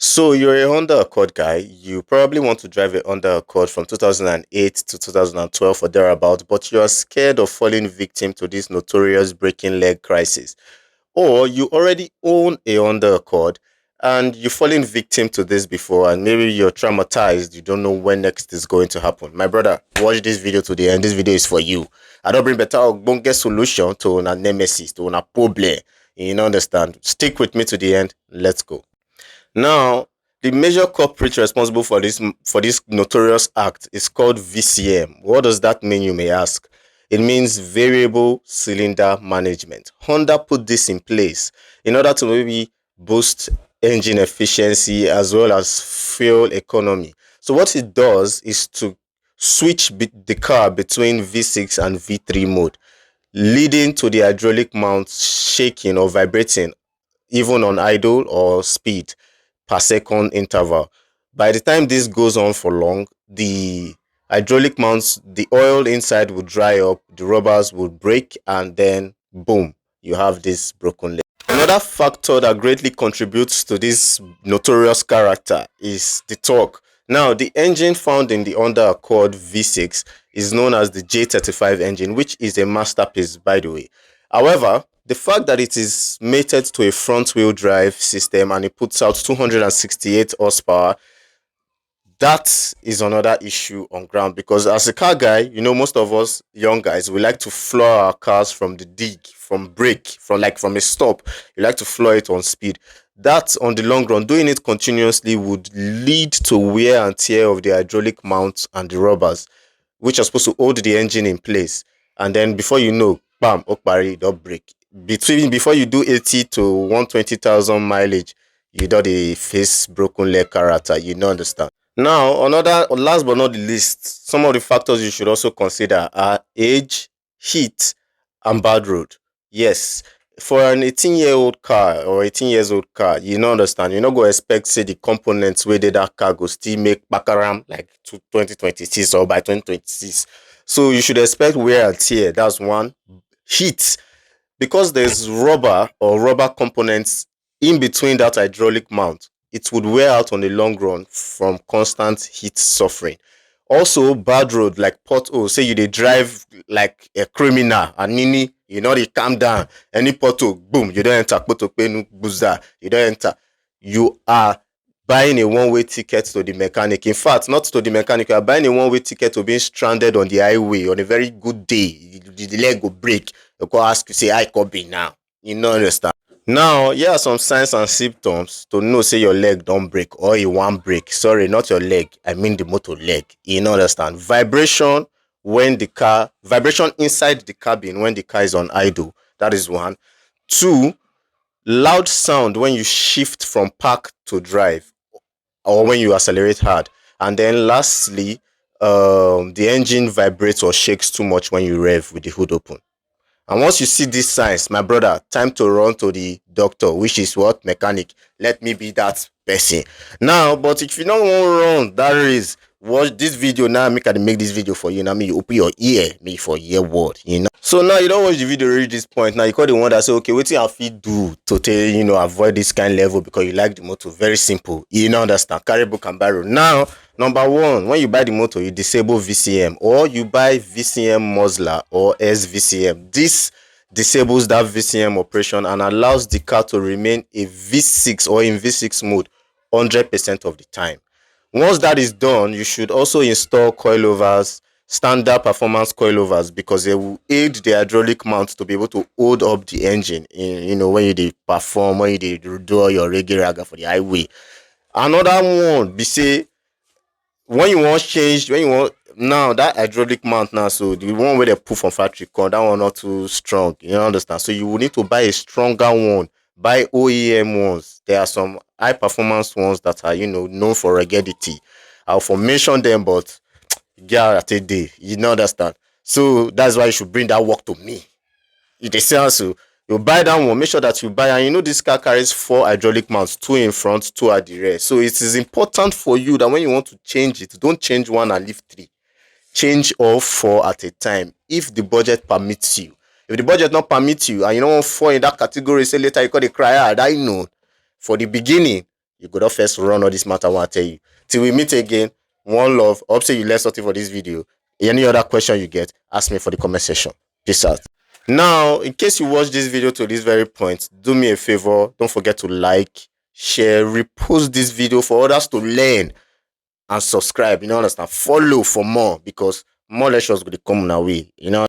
So you're a Honda Accord guy. You probably want to drive a Honda Accord from 2008 to 2012 or thereabout, but you are scared of falling victim to this notorious breaking leg crisis. Or you already own a Honda Accord and you've fallen victim to this before, and maybe you're traumatized. You don't know when next is going to happen. My brother, watch this video to the end. This video is for you. I don't bring better get solution to a nemesis, to a problem. You know, understand? Stick with me to the end. Let's go. Now, the major culprit responsible for this notorious act is called VCM. What does that mean, you may ask? It means variable cylinder management. Honda put this in place in order to maybe boost engine efficiency as well as fuel economy. So what it does is to switch the car between V6 and V3 mode, leading to the hydraulic mount shaking or vibrating even on idle or speed per second interval. By the time this goes on for long, the hydraulic mounts, the oil inside will dry up, the rubbers will break, and then boom, you have this broken leg. Another factor that greatly contributes to this notorious character is the torque. Now, the engine found in the Honda Accord V6 is known as the J35 engine, which is a masterpiece, by the way. However, the fact that it is mated to a front wheel drive system and it puts out 268 horsepower, that is another issue on ground, because as a car guy, you know, most of us young guys, we like to floor our cars from the dig, from brake, from a stop. You like to floor it on speed. That, on the long run, doing it continuously would lead to wear and tear of the hydraulic mounts and the rubbers, which are supposed to hold the engine in place. And then before you know, bam, okpari, don't break. Before you do 80 to 120,000 mileage, you do the face broken leg character. You don't understand. Now, another, last but not the least, some of the factors you should also consider are age, heat, and bad road. Yes, for an 18-year-old car or 18 years old car, you don't understand. You not go expect say the components where that car go still make bakaram like to 2026 or by 2026. So you should expect wear and tear. That's one. Heat, because there's rubber or rubber components in between that hydraulic mount, it would wear out on the long run from constant heat suffering. Also, bad road like pothole. Say you dey drive like a criminal and nini, you know they calm down. Any pothole, boom, you don't enter. Potopenu buza, you don't enter. You are buying a one-way ticket to the mechanic. In fact, not to the mechanic, you are buying a one-way ticket to being stranded on the highway on a very good day. The leg will break. They go ask you, say, I could be now. You know, understand? Now, here are some signs and symptoms to know say your leg don't break or you want break. Sorry, not your leg. I mean the motor leg. You know, understand? Vibration inside the cabin when the car is on idle. That is one. Two, loud sound when you shift from park to drive or when you accelerate hard. And then lastly, the engine vibrates or shakes too much when you rev with the hood open. And once you see these signs, my brother, time to run to the doctor, which is what? Mechanic. Let me be that person. Now, but if you don't want to run, that is, watch this video now. Make I make this video for you. Now, me, you open your ear, me for your word, you know. So now you don't watch the video reach this point. Now you call the one that say, okay, what I fit do to tell you know avoid this kind of level because you like the motor. Very simple. You know, understand. Carry book and barrel. Now, number one, when you buy the motor, you disable VCM or you buy VCM muzzler or SVCM. This disables that VCM operation and allows the car to remain a V6 or in V6 mode 100% of the time. Once that is done, you should also install coilovers, standard performance coilovers, because they will aid the hydraulic mount to be able to hold up the engine in, you know, when you perform, when you do your regular for the highway. Another one be say when you want change, when you want now that hydraulic mount now, so the one where they put from factory come, that one not too strong. You understand? So you will need to buy a stronger one. Buy OEM ones. There are some high performance ones that are, you know, known for ruggedity. I'll for mention them, but yeah, at a day, you know, understand. So that's why you should bring that work to me. If they say so, you buy that one, make sure that you buy, and you know this car carries 4 hydraulic mounts, 2 in front, 2 at the rear. So it is important for you that when you want to change it, don't change one and leave 3. Change all 4 at a time if the budget permits you. If the budget not permits you and you don't want 4 in that category, say later you call the cry, I know. For the beginning, you go to first run all this matter I want to tell you. Till we meet again, one love. Hope say you learn something for this video. Any other question you get, ask me for the comment section. Peace out. Now, in case you watch this video to this very point, do me a favor. Don't forget to like, share, repost this video for others to learn, and subscribe. You know, understand? Follow for more, because more lectures will come on our way. You know.